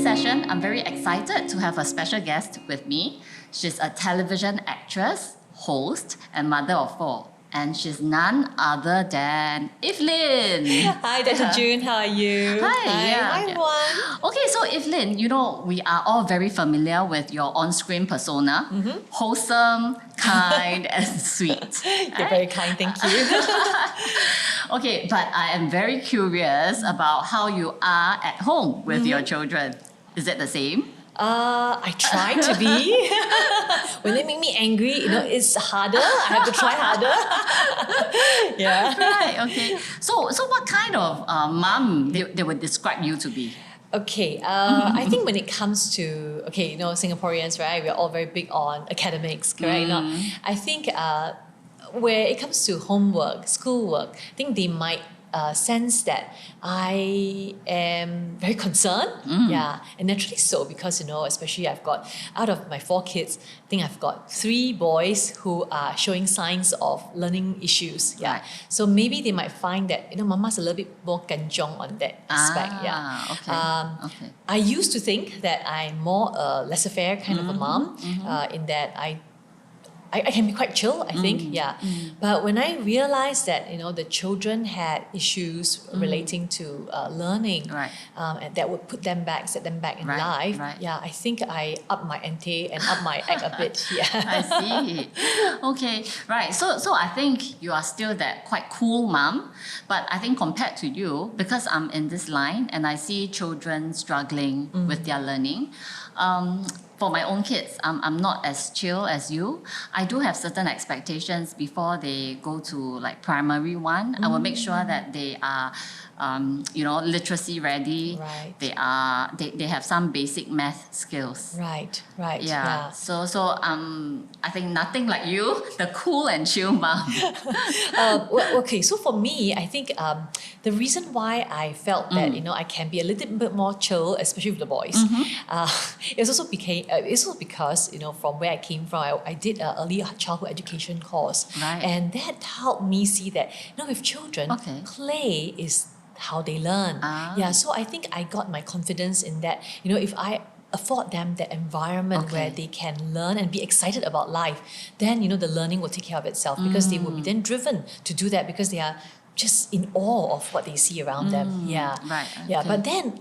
this session, I'm very excited to have a special guest with me. She's a television actress, host, and mother of 4. And she's none other than Evelyn. Hi, Dr. June. How are you? Hi, everyone. Okay, so Evelyn, we are all very familiar with your on-screen persona. Wholesome, kind, and sweet. You're very kind, thank you. Okay, but I am very curious about how you are at home with your children. Is it the same? I try to be. When they make me angry, it's harder. I have to try harder. Yeah. Right, okay. So what kind of mom they would describe you to be? Okay, I think when it comes to, Singaporeans, right, we're all very big on academics, correct? I think where it comes to homework, schoolwork, I think they might sense that I am very concerned. Yeah, and naturally so, because, especially I've got, out of my 4 kids, I think I've got 3 boys who are showing signs of learning issues. Yeah, Right. so maybe they might find that, mama's a little bit more kanchong on that aspect. Yeah. Okay. I used to think that I'm more a laissez-faire kind of a mom, in that I can be quite chill, I think, yeah. But when I realized that, the children had issues relating to learning, Right. And that would set them back in life, right. yeah, I think I up my ante and up my act a bit, yeah. I see. Okay, right. So I think you are still that quite cool mom, but I think compared to you, because I'm in this line and I see children struggling with their learning, for my own kids, I'm not as chill as you. I do have certain expectations before they go to like primary 1. I will make sure that they are, literacy ready. Right. They have some basic math skills. Right, Yeah. yeah. So I think nothing like you, the cool and chill mom. Okay, so for me, I think the reason why I felt that I can be a little bit more chill, especially with the boys, it's also because from where I came from, I did an early childhood education course, Right. and that helped me see that with children, play is how they learn. Yeah, so I think I got my confidence in that. If I afford them that environment where they can learn and be excited about life, then the learning will take care of itself, because they will be then driven to do that, because they are just in awe of what they see around them. Yeah, Right, yeah. okay. But then,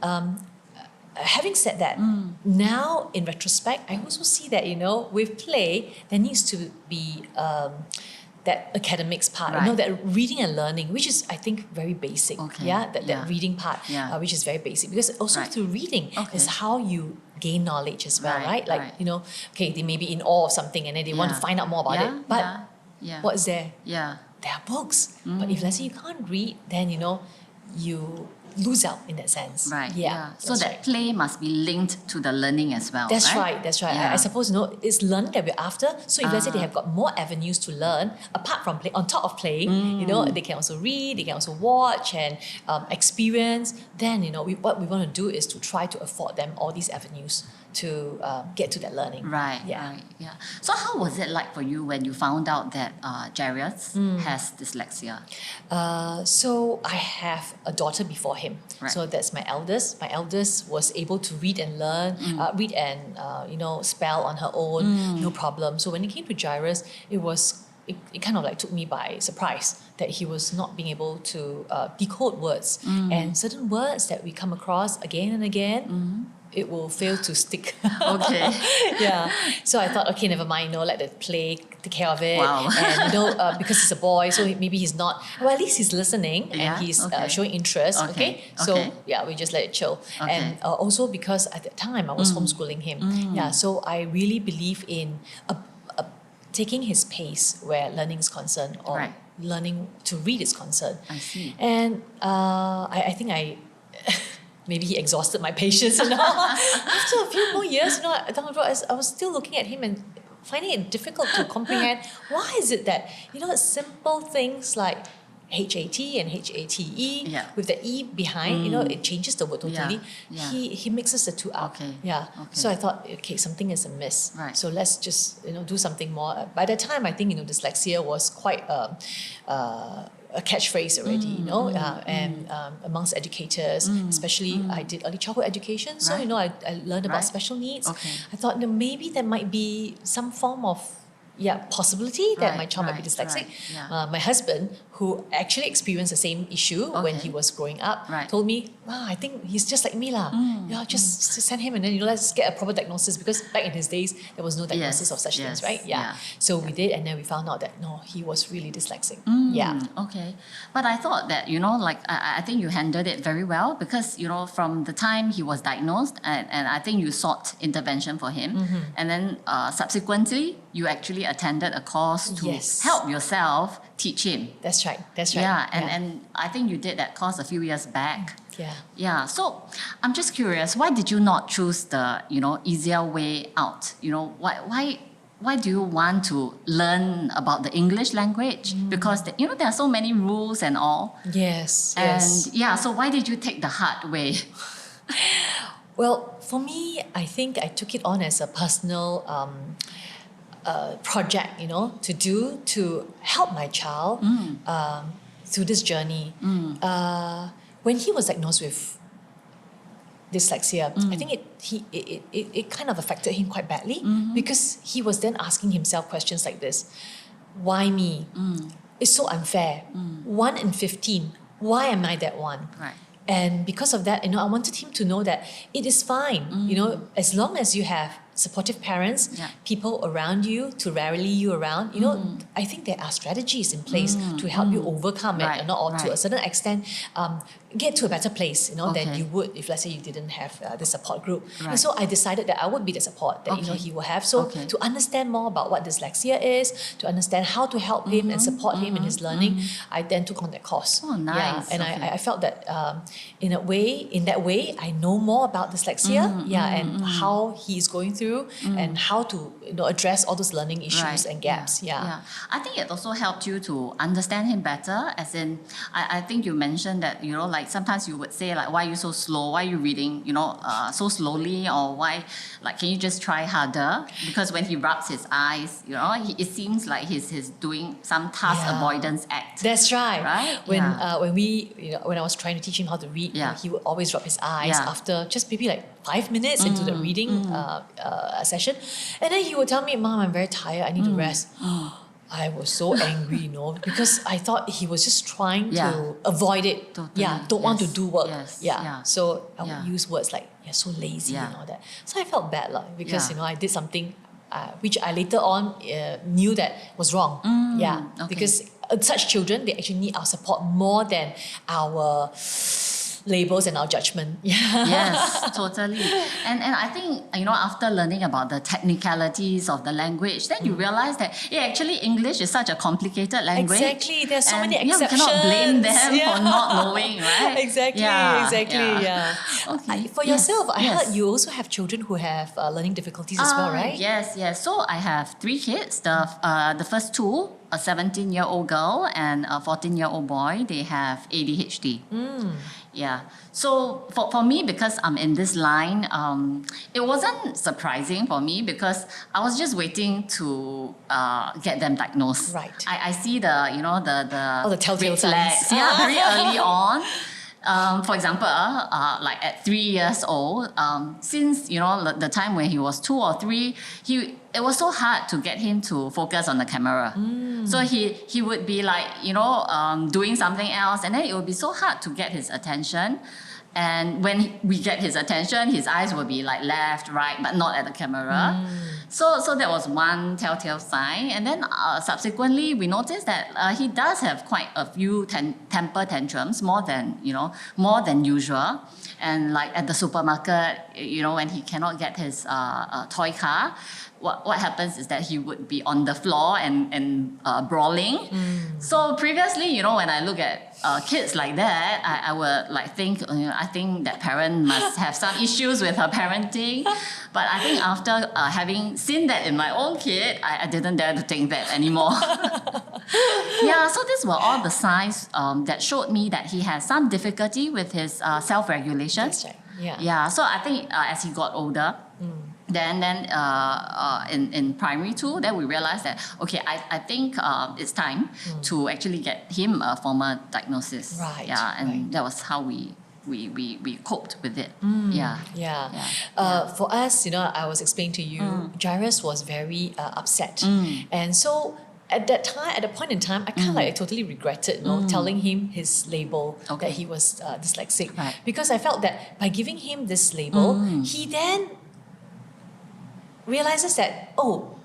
having said that, now in retrospect, I also see that with play there needs to be that academics part, Right. that reading and learning, which is I think very basic. Okay. Yeah, that reading part, Yeah. which is very basic, because also Right. through reading is how you gain knowledge as well, Right, right? Like right. they may be in awe of something and then they want to Yeah. find out more about it. But yeah. what is there? Yeah. There are books. But if let's say you can't read, then you lose out in that sense. Right. Yeah. So that's that right. play must be linked to the learning as well. That's right. right. That's right. Yeah. I suppose it's learning that we're after. So if let's say they have got more avenues to learn apart from play, on top of playing, they can also read, they can also watch and experience. Then what we want to do is to try to afford them all these avenues to get to that learning. Right. Yeah. Right. Yeah. So how was it like for you when you found out that Jairus has dyslexia? So I have a daughter before him. Right. So that's my eldest. My eldest was able to read and learn, read and spell on her own, no problem. So when it came to Jairus, it kind of like took me by surprise that he was not being able to decode words, and certain words that we come across again and again. It will fail to stick. Okay. Yeah. So I thought, okay, never mind, let the play take care of it. Wow. And because he's a boy, so maybe he's not, well, at least he's listening Yeah, and he's okay. showing interest. Okay, So okay. yeah, we just let it chill. Okay. And also because at that time I was homeschooling him. Yeah. So I really believe in taking his pace where learning is concerned, or Right. learning to read is concerned. I see. And I think maybe he exhausted my patience and all. After a few more years, down the road, I was still looking at him and finding it difficult to comprehend. Why is it that, simple things like HAT and HATE with the E behind, it changes the word totally. Yeah. He mixes the two up. Okay. Yeah. Okay. So I thought, okay, something is amiss. Right. So let's just, do something more. By that time, I think, dyslexia was quite a catchphrase already, and amongst educators, especially I did early childhood education, so Right. I learned about Right. special needs. Okay. I thought maybe there might be some form of possibility that my child might be dyslexic. Right. Yeah. My husband, who actually experienced the same issue when he Okay. was growing up, Right. told me, "Wow, I think he's just like me lah. Just send him and then let's get a proper diagnosis because back in his days there was no diagnosis Yes, of such things, yes, right? yeah. So we did, and then we found out that no, he was really dyslexic. Okay. But I thought that, I think you handled it very well because, from the time he was diagnosed, and I think you sought intervention for him. And then subsequently, you actually attended a course to Yes. help yourself teach him. That's right. Yeah, and I think you did that course a few years back. Yeah. Yeah, so I'm just curious, why did you not choose the, easier way out? Why do you want to learn about the English language? Because, there are so many rules and all. Yes. And Yes. so why did you take the hard way? Well, for me, I think I took it on as a personal project, to do to help my child through this journey. When he was diagnosed with dyslexia, I think it kind of affected him quite badly because he was then asking himself questions like this: Why me? It's so unfair. 1 in 15. Why am I that one? Right. And because of that, I wanted him to know that it is fine. As long as you have supportive parents, people around you to rally you around, I think there are strategies in place to help you overcome it, Right, or to a right. certain extent get to a better place, than Okay. you would if, let's say, you didn't have the support group. And Right. so I decided that I would be the support that Okay. he will have. So Okay. to understand more about what dyslexia is, to understand how to help him and support him in his learning, I then took on that course. Oh, nice. Yeah, and Okay. I felt that in that way, I know more about dyslexia, and how he's going through and how to address all those learning issues and gaps. Yeah. I think it also helped you to understand him better. As in, I think you mentioned that like sometimes you would say like, why are you so slow? Why are you reading so slowly? Or why can you just try harder? Because when he rubs his eyes, it seems like he's doing some task Yeah. avoidance act. That's right. Right? When Yeah. when I was trying to teach him how to read, Yeah. he would always rub his eyes Yeah. after just maybe like 5 minutes into the reading session, and then he would tell me, "Mom, I'm very tired. I need to rest." I was so angry, because I thought he was just trying Yeah. to avoid it. Totally. Don't want to Yes. do work. Yes. Yeah. Yeah. So I would Yeah. use words like, "You're so lazy," Yeah. and all that. So I felt bad, because Yeah. I did something which I later on knew that was wrong. okay. Because such children, they actually need our support more than our labels and our judgment. Yes, totally. And I think, after learning about the technicalities of the language, then you realize that actually English is such a complicated language. Exactly. There's so And, many we exceptions. cannot blame them Yeah. for not knowing, right? Exactly. Yeah. Okay. For Yes, yourself, I yes. heard you also have children who have learning difficulties as well, right? Yes. So I have 3 kids. The first 2, a 17-year-old girl and a 14-year-old boy, they have ADHD. Yeah. So for me, because I'm in this line, it wasn't surprising for me because I was just waiting to get them diagnosed. Right. I see the All the telltale red flags. signs. Yeah, very early on. For example, like at 3 years old, since the time when he was 2 or 3, it was so hard to get him to focus on the camera. So he would be like doing something else, and then it would be so hard to get his attention. And when we get his attention, his eyes will be like left, right, but not at the camera. So that was one telltale sign. And then subsequently, we noticed that he does have quite a few temper tantrums, more than usual. And like at the supermarket, when he cannot get his toy car, what happens is that he would be on the floor and brawling. So previously, when I look at kids like that, I would think, I think that parent must have some issues with her parenting. But I think after having seen that in my own kid, I didn't dare to think that anymore. Yeah, so these were all the signs that showed me that he has some difficulty with his self-regulation. That's right. Yeah. Yeah, so I think as he got older, in primary 2, then we realized that, okay, I think it's time to actually get him a formal diagnosis. Right, Yeah, and right. that was how we coped with it. For us, I was explaining to you, Jairus was very upset. And so at that point in time, I kind of I totally regretted telling him his label that he was dyslexic. Right. Because I felt that by giving him this label, he then realizes that,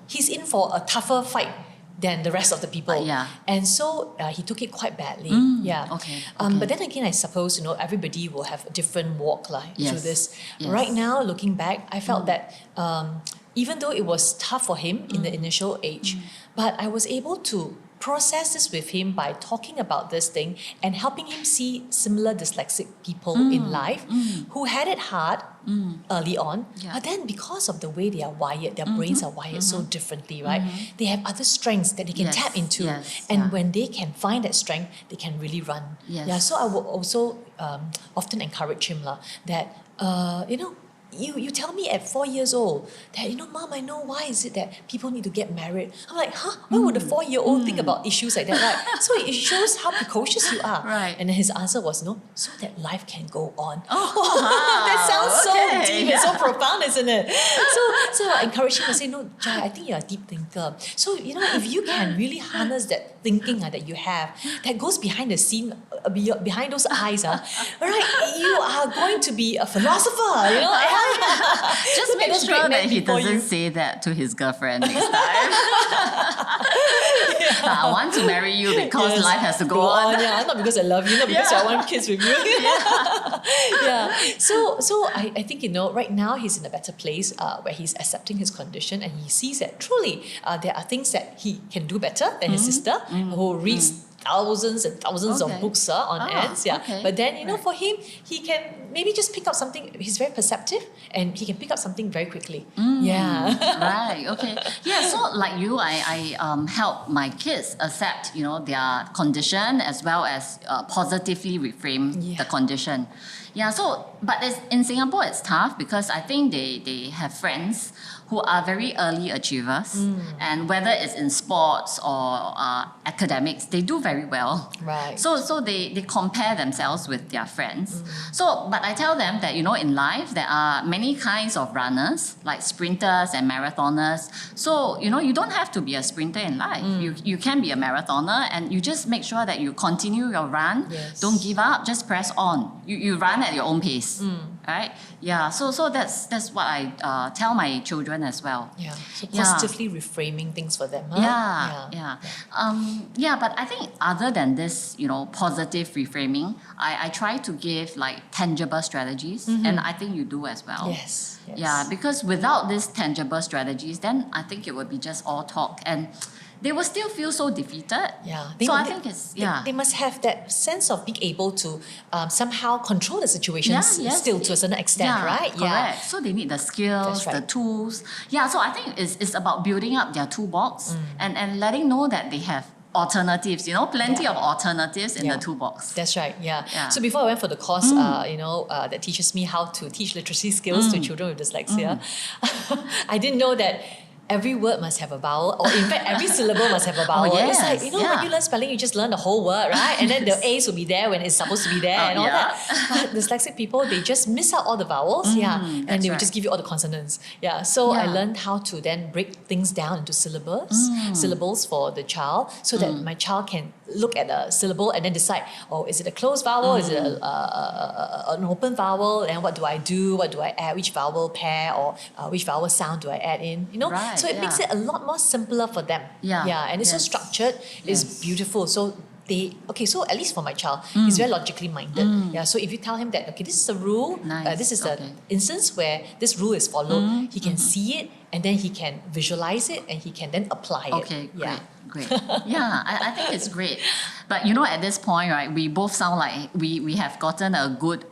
he's in for a tougher fight than the rest of the people. And so he took it quite badly. But then again, I suppose, everybody will have a different walk through this. Yes. Right now, looking back, I felt that even though it was tough for him in the initial age, but I was able to process this with him by talking about this thing and helping him see similar dyslexic people in life who had it hard early on, but then because of the way they are wired, their brains are wired so differently, right? They have other strengths that they can tap into, and when they can find that strength, they can really run. So I will also often encourage him that you tell me at 4 years old that, Mom, I know why is it that people need to get married. I'm like, why would a 4-year-old think about issues like that, right? So it shows how precocious you are. Right. And then his answer was, no, so that life can go on. Wow, that sounds so deep and so yeah. profound, isn't it? So I encourage him and say, no, Jai, I think you're a deep thinker. So, if you can really harness that thinking that you have, that goes behind the scene, behind those eyes, right, you are going to be a philosopher, Just make those sure great that men he before doesn't you. say that to his girlfriend next time. I want to marry you because Yes. life has to go on. Not because I love you, not because I want kids with you. So I think, right now he's in a better place where he's accepting his condition and he sees that truly there are things that he can do better than his sister who reads thousands and thousands of books on ends. Okay. But then, for him, he can maybe just pick up something. He's very perceptive and he can pick up something very quickly. Right, okay. Yeah, so like you, I help my kids accept, their condition as well as positively reframe the condition. Yeah, so, but in Singapore, it's tough because I think they have friends who are very early achievers, and whether it's in sports or academics, they do very well. Right. So they compare themselves with their friends. So, but I tell them that, in life, there are many kinds of runners, like sprinters and marathoners. So, you don't have to be a sprinter in life. You can be a marathoner, and you just make sure that you continue your run. Yes. Don't give up, just press on. You run at your own pace, right? Yeah, so that's what I tell my children as well. Yeah. So positively reframing things for them. But I think other than this, positive reframing, I try to give like tangible strategies, and I think you do as well. Yes. Yeah, because without these tangible strategies, then I think it would be just all talk, and they will still feel so defeated. So I think it's They must have that sense of being able to somehow control the situations still to a certain extent, right? Correct. So they need the skills, That's right. the tools. Yeah, so I think it's about building up their toolbox and letting know that they have alternatives, plenty of alternatives in the toolbox. That's right, So before I went for the course, that teaches me how to teach literacy skills to children with dyslexia, I didn't know that every word must have a vowel, or in fact, every syllable must have a vowel. yes, It's like, when you learn spelling, you just learn the whole word, right? And then the A's will be there when it's supposed to be there and all that. But dyslexic people, they just miss out all the vowels, and they will just give you all the consonants. So I learned how to then break things down into syllables for the child, so that my child can look at a syllable and then decide, is it a closed vowel? Is it an open vowel? And what do I do? What do I add? Which vowel pair or which vowel sound do I add in? Right, So it makes it a lot more simpler for them. And it's so structured. It's beautiful. So so at least for my child, he's very logically minded. So if you tell him that, this is a rule, this is an instance where this rule is followed, he can see it and then he can visualize it and he can then apply it. Great. I think it's great. But at this point, right, we both sound like we have gotten a good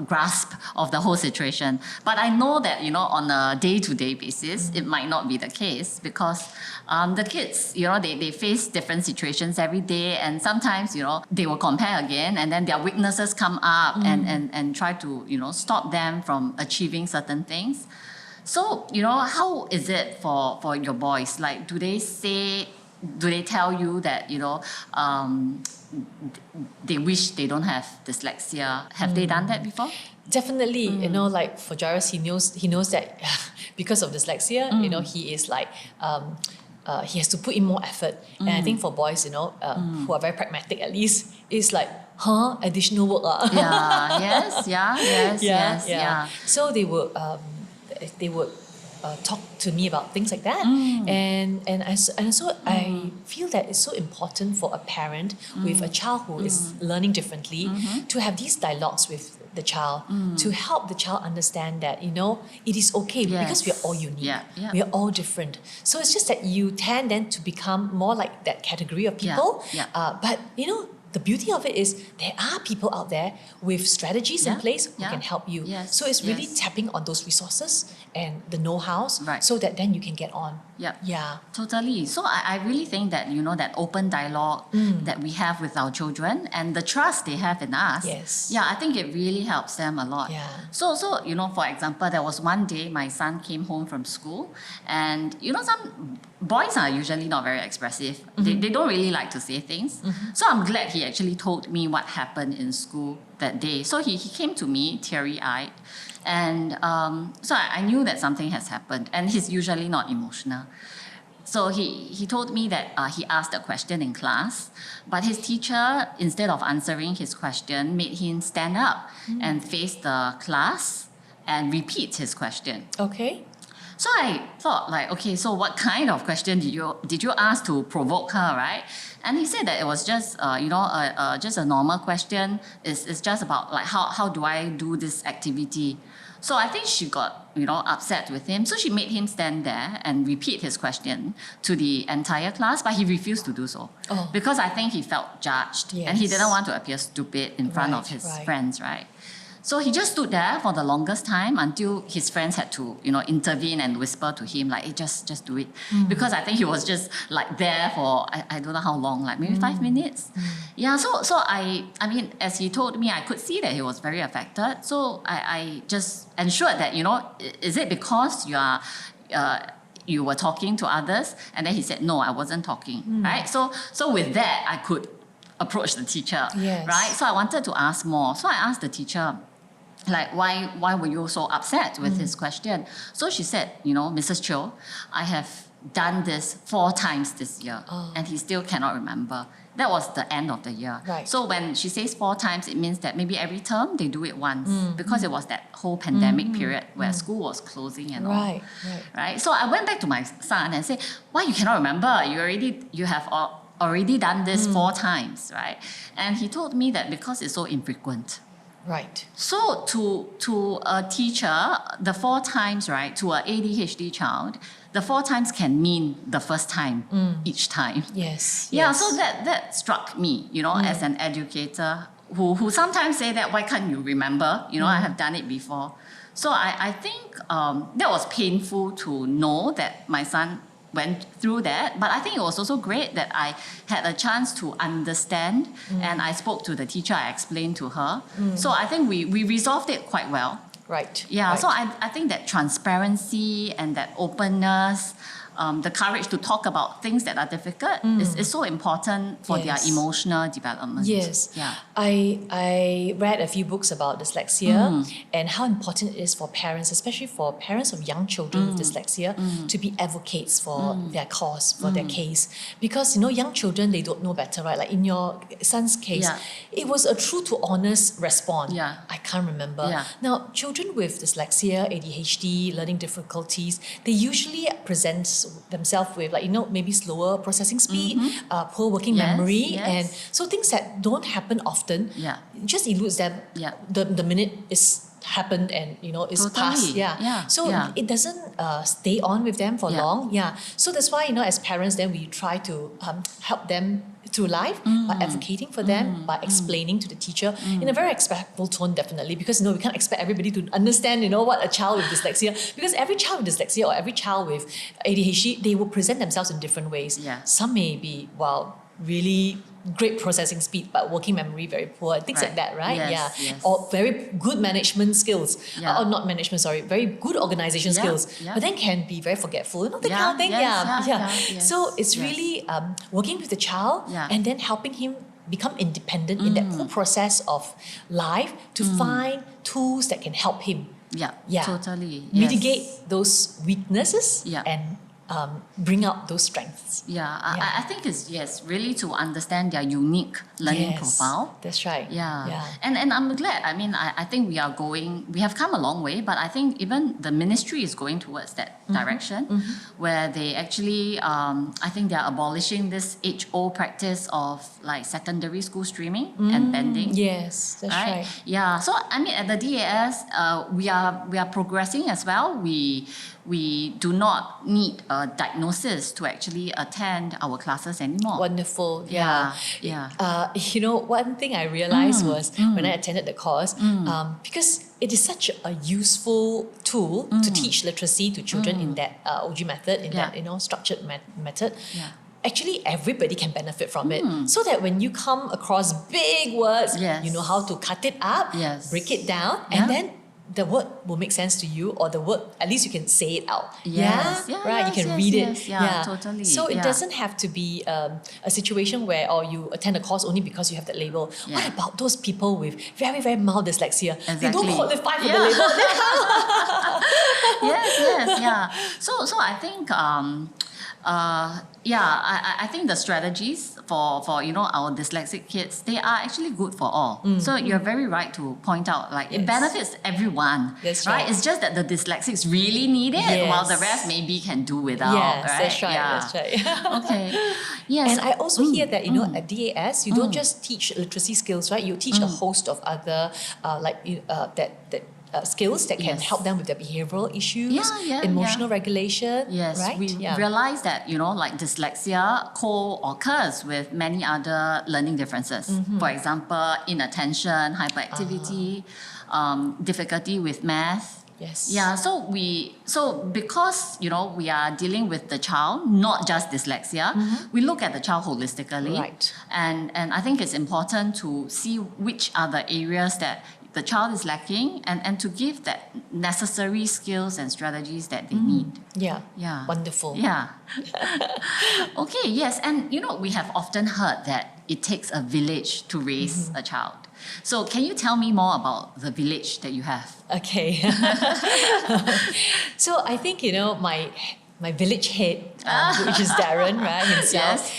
grasp of the whole situation. But I know that, on a day-to-day basis, it might not be the case because the kids, they face different situations every day, and sometimes, they will compare again, and then their weaknesses come up and try to, stop them from achieving certain things. So, how is it for your boys? Like, do they tell you that, they wish they don't have dyslexia? Have they done that before? Definitely, like for Jairus, he knows that because of dyslexia, he is like, he has to put in more effort. And I think for boys, who are very pragmatic at least, it's like, additional work. Yeah, yes. So they would talk to me about things like that, and so I feel that it's so important for a parent with a child who is learning differently to have these dialogues with the child to help the child understand that it is okay because we are all unique, we are all different. So it's just that you tend then to become more like that category of people, but the beauty of it is there are people out there with strategies in place who can help you. So it's really tapping on those resources and the know-hows so that then you can get on. Yeah. Totally. So I really think that, that open dialogue that we have with our children and the trust they have in us. Yes. Yeah, I think it really helps them a lot. Yeah. So, for example, there was one day my son came home from school and, some boys are usually not very expressive. They don't really like to say things. So I'm glad he actually told me what happened in school that day. So he came to me teary-eyed. And so I knew that something has happened, and he's usually not emotional. So he told me that he asked a question in class, but his teacher, instead of answering his question, made him stand up and face the class and repeat his question. Okay. So I thought okay, so what kind of question did you ask to provoke her, right? And he said that it was just just a normal question. It's just about how do I do this activity? So I think she got upset with him. So she made him stand there and repeat his question to the entire class, but he refused to do so because I think he felt judged and he didn't want to appear stupid in front of his friends, right? So he just stood there for the longest time until his friends had to, intervene and whisper to him, hey, just do it. Because I think he was just there for, I don't know how long, maybe 5 minutes. Yeah, so I mean, as he told me, I could see that he was very affected. So I just ensured that, is it because you were talking to others? And then he said, no, I wasn't talking, right? So with that, I could approach the teacher, right? So I wanted to ask more. So I asked the teacher, why were you so upset with his question? So she said, Mrs. Cho, I have done this 4 times this year, and he still cannot remember. That was the end of the year. Right. So when she says 4 times, it means that maybe every term they do it once because it was that whole pandemic period where school was closing and all. Right. So I went back to my son and said, why you cannot remember? You have already done this 4 times, right? And he told me that because it's so infrequent. Right. So to a teacher, the 4 times, right, to an ADHD child, the 4 times can mean the first time each time. Yes. Yeah, so that struck me, as an educator who sometimes say that, why can't you remember? I have done it before. So I think that was painful to know that my son went through that, but I think it was also great that I had a chance to understand and I spoke to the teacher, I explained to her. So I think we resolved it quite well. Right. Yeah, right. so I think that transparency and that openness, the courage to talk about things that are difficult is so important for their emotional development. Yes. Yeah. I read a few books about dyslexia and how important it is for parents, especially for parents of young children with dyslexia, to be advocates for their cause, for their case. Because, young children, they don't know better, right? Like in your son's case, it was a true to honest response. Yeah. I can't remember. Yeah. Now, children with dyslexia, ADHD, learning difficulties, they usually present themselves with maybe slower processing speed, poor working memory, and so things that don't happen often just eludes them the minute it's happened and it's past. So it doesn't stay on with them for long. So that's why as parents then we try to help them through life by advocating for them, by explaining to the teacher in a very respectful tone, definitely, because we can't expect everybody to understand what a child with dyslexia, because every child with dyslexia or every child with ADHD, they will present themselves in different ways. Some may be really great processing speed, but working memory very poor, things like that, right? Yes, yes. Or very good management skills, Yeah. or not management, sorry, very good organization skills, yeah. but then can be very forgetful, that Yeah, kind of thing. yes, yes, So it's yes. really working with the child Yeah. and then helping him become independent in that whole process of life to find tools that can help him. Yeah, totally. Mitigate Yes. those weaknesses Yeah. and bring out those strengths. Yeah, I think it's really to understand their unique learning profile. That's right. Yeah. And I'm glad. I mean, I think we have come a long way, but I think even the ministry is going towards that direction where they actually, I think they're abolishing this age-old practice of like secondary school streaming and bending. Yes, that's right. Yeah. So I mean, at the DAS, we are progressing as well. We do not need a diagnosis to actually attend our classes anymore. Wonderful. Yeah. One thing I realized was when I attended the course, because it is such a useful tool to teach literacy to children in that OG method, in that structured method. Yeah. Actually, everybody can benefit from it. So that when you come across big words, you know how to cut it up, break it down, and then the word will make sense to you, or the word, at least you can say it out. Right? You can read it. Totally. So it doesn't have to be a situation where you attend a course only because you have that label. What about those people with very, very mild dyslexia? Exactly. They don't qualify for the label. So I think I think the strategies for our dyslexic kids, they are actually good for all. So you're very right to point out, like it benefits everyone. That's right. It's just that the dyslexics really need it, while the rest maybe can do without. Yes, right? that's right. That's right. Okay. Yes. And I also hear that at DAS you don't just teach literacy skills, right? You teach a host of other skills that can help them with their behavioral issues, emotional regulation. Yes, right? we realize that, like dyslexia co-occurs with many other learning differences. For example, inattention, hyperactivity, difficulty with math. Yes. Yeah, so because, we are dealing with the child, not just dyslexia, we look at the child holistically. Right. And I think it's important to see which are the areas that the child is lacking and to give that necessary skills and strategies that they need. Yeah. Wonderful. Yeah. Okay, yes. And we have often heard that it takes a village to raise a child. So can you tell me more about the village that you have? Okay. So I think, my village head, which is Darren, right, himself,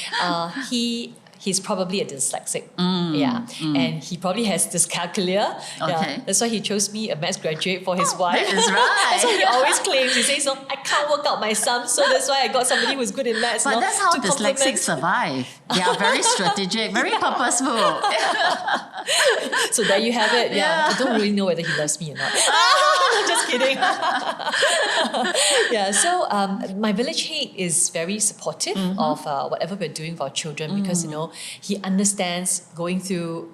he's probably a dyslexic. And he probably has dyscalculia. Okay. That's why he chose me, a maths graduate, for his wife. That is right. That's what he always claims. He says, I can't work out my sums, so that's why I got somebody who's good in maths. But that's how dyslexics survive. They are very strategic, very purposeful. So there you have it. I don't really know whether he loves me or not. Just kidding. So my village head is very supportive of whatever we're doing for our children because, he understands going through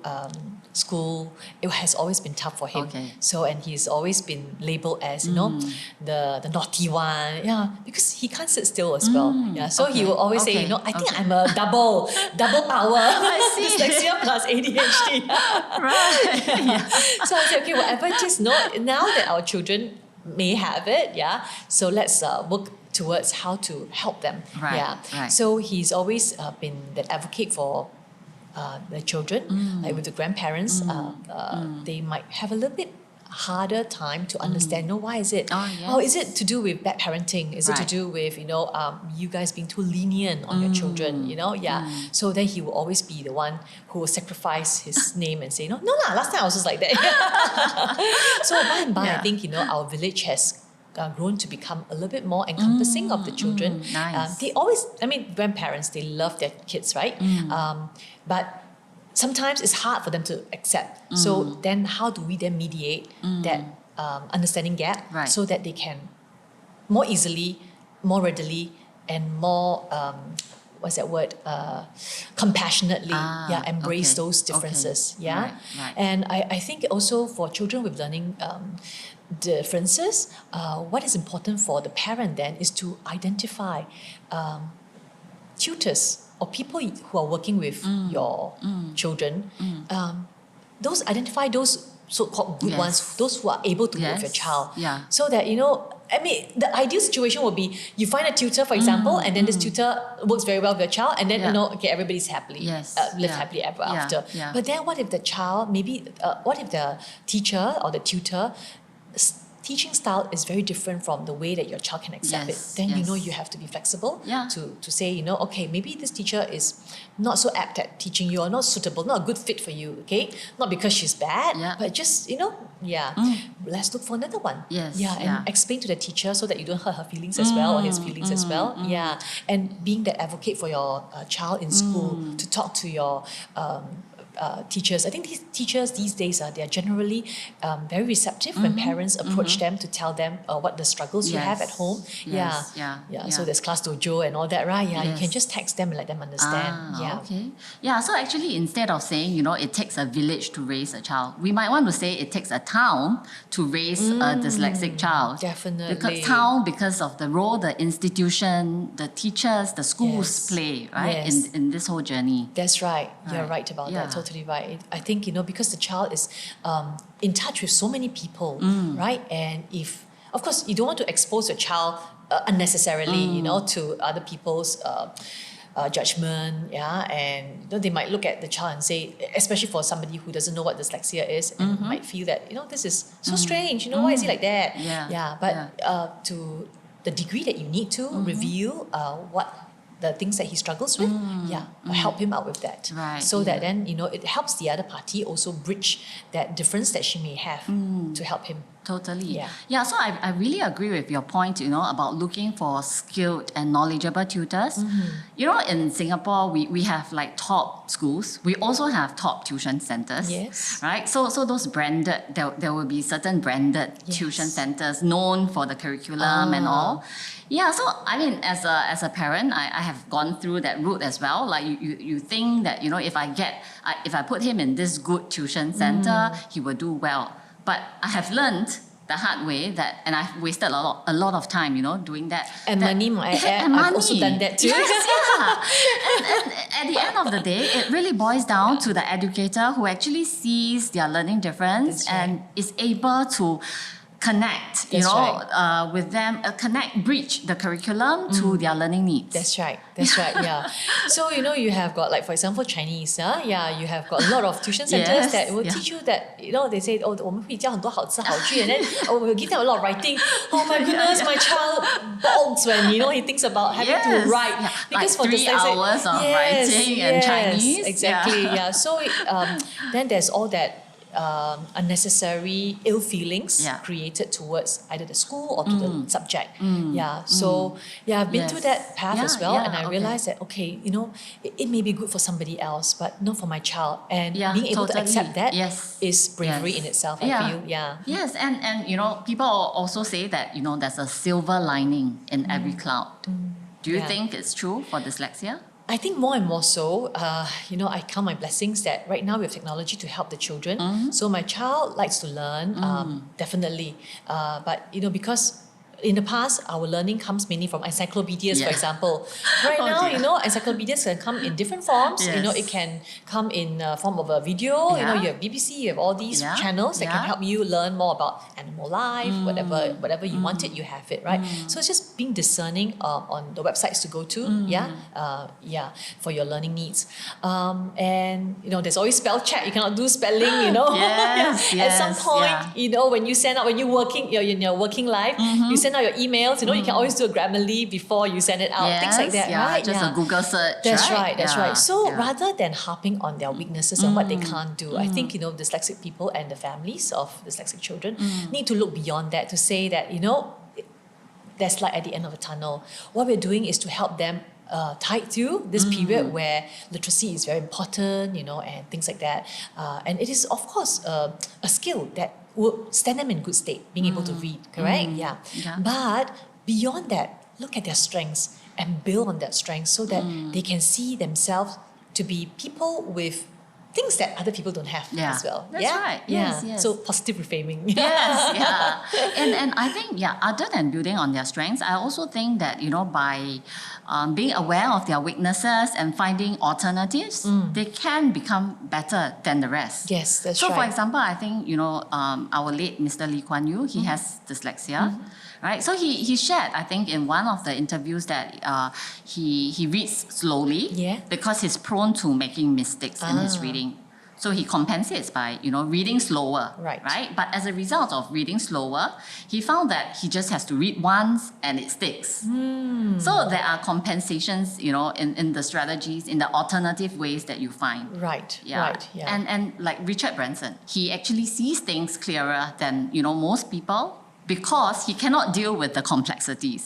school, it has always been tough for him. Okay. So, and he's always been labeled as, the naughty one. Because he can't sit still as well. So he will always say, I think I'm a double power. I see. Dyslexia plus ADHD. Right. So I said, okay, whatever it is, now that our children may have it, so let's work towards how to help them. Right. So he's always been that advocate for the children, like with the grandparents, they might have a little bit harder time to understand, why is it? Is it to do with bad parenting? Is it to do with, you guys being too lenient on your children, So then he will always be the one who will sacrifice his name and say, no, last time I was just like that. So by and by, I think, our village has grown to become a little bit more encompassing of the children. Nice. They always, grandparents, they love their kids, right? But sometimes it's hard for them to accept. So then how do we then mediate that understanding gap so that they can more easily, more readily, and more, compassionately embrace those differences. Right. And I think also for children with learning differences, what is important for the parent then is to identify tutors or people who are working with your children, those identify those so-called good ones, those who are able to work with your child. Yeah. So that, I mean, the ideal situation would be you find a tutor, for example, and then this tutor works very well with your child, and then, okay, everybody's happily, live happily ever after. Yeah. But then what if the child, what if the teacher or the tutor teaching style is very different from the way that your child can accept it? Then you have to be flexible to say, okay, maybe this teacher is not so apt at teaching you, or not suitable, not a good fit for you, okay? Not because she's bad, but just, let's look for another one. And explain to the teacher so that you don't hurt her feelings as well, or his feelings as well. And being the advocate for your child in school, to talk to your teachers. I think these teachers these days they are generally very receptive when parents approach them to tell them what the struggles you have at home. So there's class dojo and all that, right? You can just text them and let them understand. Okay. So actually, instead of saying, it takes a village to raise a child, we might want to say it takes a town to raise a dyslexic child. Definitely. Because of the role the institution, the teachers, the schools play, right? In this whole journey. That's right. You're right about that. Totally right. I think, because the child is in touch with so many people, right? And if, of course, you don't want to expose your child unnecessarily, to other people's judgment, and they might look at the child and say, especially for somebody who doesn't know what dyslexia is, and might feel that, this is so strange, why is he like that? But to the degree that you need to reveal what the things that he struggles with, help him out with that. So that then, it helps the other party also bridge that difference that she may have to help him. Totally. So I really agree with your point, about looking for skilled and knowledgeable tutors. In Singapore, we have like top schools. We also have top tuition centers. Right? So those branded, there will be certain branded tuition centers known for the curriculum and all. So I mean, as a parent, I have gone through that route as well. Like you think that, if I put him in this good tuition center, he will do well. But I have learned the hard way and I've wasted a lot of time, doing that. And money, I've also done that too. And at the end of the day, it really boils down to the educator who actually sees their learning difference and is able to connect, with them, bridge the curriculum to their learning needs. That's right. So, you have got, like, for example, Chinese, you have got a lot of tuition centers that will teach you that, they say, 我们会教很多好词好句, and then we'll give them a lot of writing. Oh my goodness, my child balks when, he thinks about having to write. Because like for 3 hours of writing in Chinese. Exactly, So then there's all that unnecessary ill feelings created towards either the school or to the subject. So I've been through that path as well, and I realized that, okay, it may be good for somebody else, but not for my child. And being able to accept that is bravery in itself, I feel. Yes, and people also say that, there's a silver lining in every cloud. Do you think it's true for dyslexia? I think more and more so, I count my blessings that right now we have technology to help the children. So my child likes to learn, definitely. But, because in the past, our learning comes mainly from encyclopedias, for example. Right now, encyclopedias can come in different forms. It can come in form of a video. You have BBC, you have all these channels that can help you learn more about animal life, whatever you want it, you have it, right? So it's just being discerning on the websites to go to, for your learning needs. And, there's always spell check. You cannot do spelling, At some point, when you're working, in your working life, you send out your emails, you can always do a Grammarly before you send it out, things like that, right? Just a Google search. That's right. So rather than harping on their weaknesses and what they can't do, I think, dyslexic people and the families of dyslexic children need to look beyond that to say that, there's light at the end of the tunnel. What we're doing is to help them tide through this period where literacy is very important, and things like that. And it is, of course, a skill that will stand them in good state, being able to read, correct? But beyond that, look at their strengths and build on that strength so that they can see themselves to be people with things that other people don't have Yeah. as well. That's right. Yes, yes. So positive reframing. Yes, yeah. And I think, other than building on their strengths, I also think that, by being aware of their weaknesses and finding alternatives, they can become better than the rest. Yes, that's so right. for example, I think, our late Mr. Lee Kuan Yew, he has dyslexia. Right, so he shared, I think, in one of the interviews that he reads slowly because he's prone to making mistakes in his reading. So he compensates by, reading slower. Right. But as a result of reading slower, he found that he just has to read once and it sticks. So there are compensations, in the strategies, in the alternative ways that you find. Right. Yeah. Right. Yeah. And like Richard Branson, he actually sees things clearer than, most people, because he cannot deal with the complexities.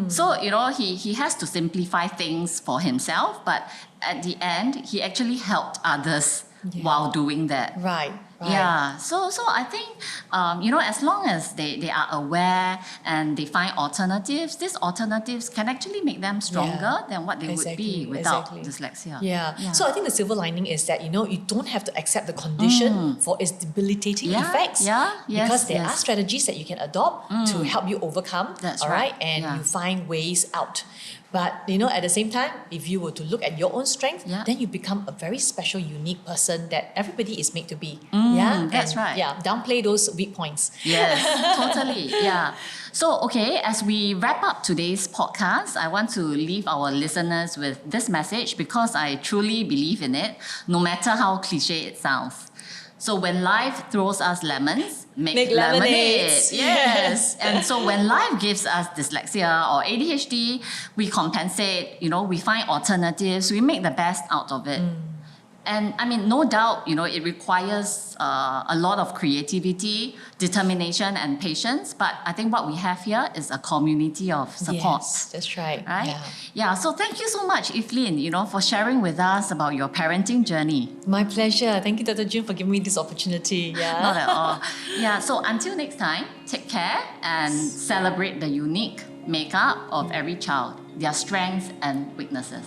So, he has to simplify things for himself, but at the end, he actually helped others while doing that. Right. Yeah, so I think, as long as they are aware and they find alternatives, these alternatives can actually make them stronger than what they would be without dyslexia. Yeah. So I think the silver lining is that, you don't have to accept the condition for its debilitating effects. Because there are strategies that you can adopt to help you overcome. That's all right. And you find ways out. But, at the same time, if you were to look at your own strength, then you become a very special, unique person that everybody is made to be. That's right. Yeah, downplay those weak points. Yes, totally. Yeah. So, okay, as we wrap up today's podcast, I want to leave our listeners with this message because I truly believe in it, no matter how cliche it sounds. So when life throws us lemons, make lemonade. Yes. And so when life gives us dyslexia or ADHD, we compensate, we find alternatives, we make the best out of it. And I mean, no doubt, it requires a lot of creativity, determination, and patience. But I think what we have here is a community of support. Yes, that's right. Right? Yeah. So thank you so much, Evelyn, for sharing with us about your parenting journey. My pleasure. Thank you, Dr. June, for giving me this opportunity. Not at all. Yeah. So until next time, take care and celebrate the unique makeup of every child, their strengths and weaknesses.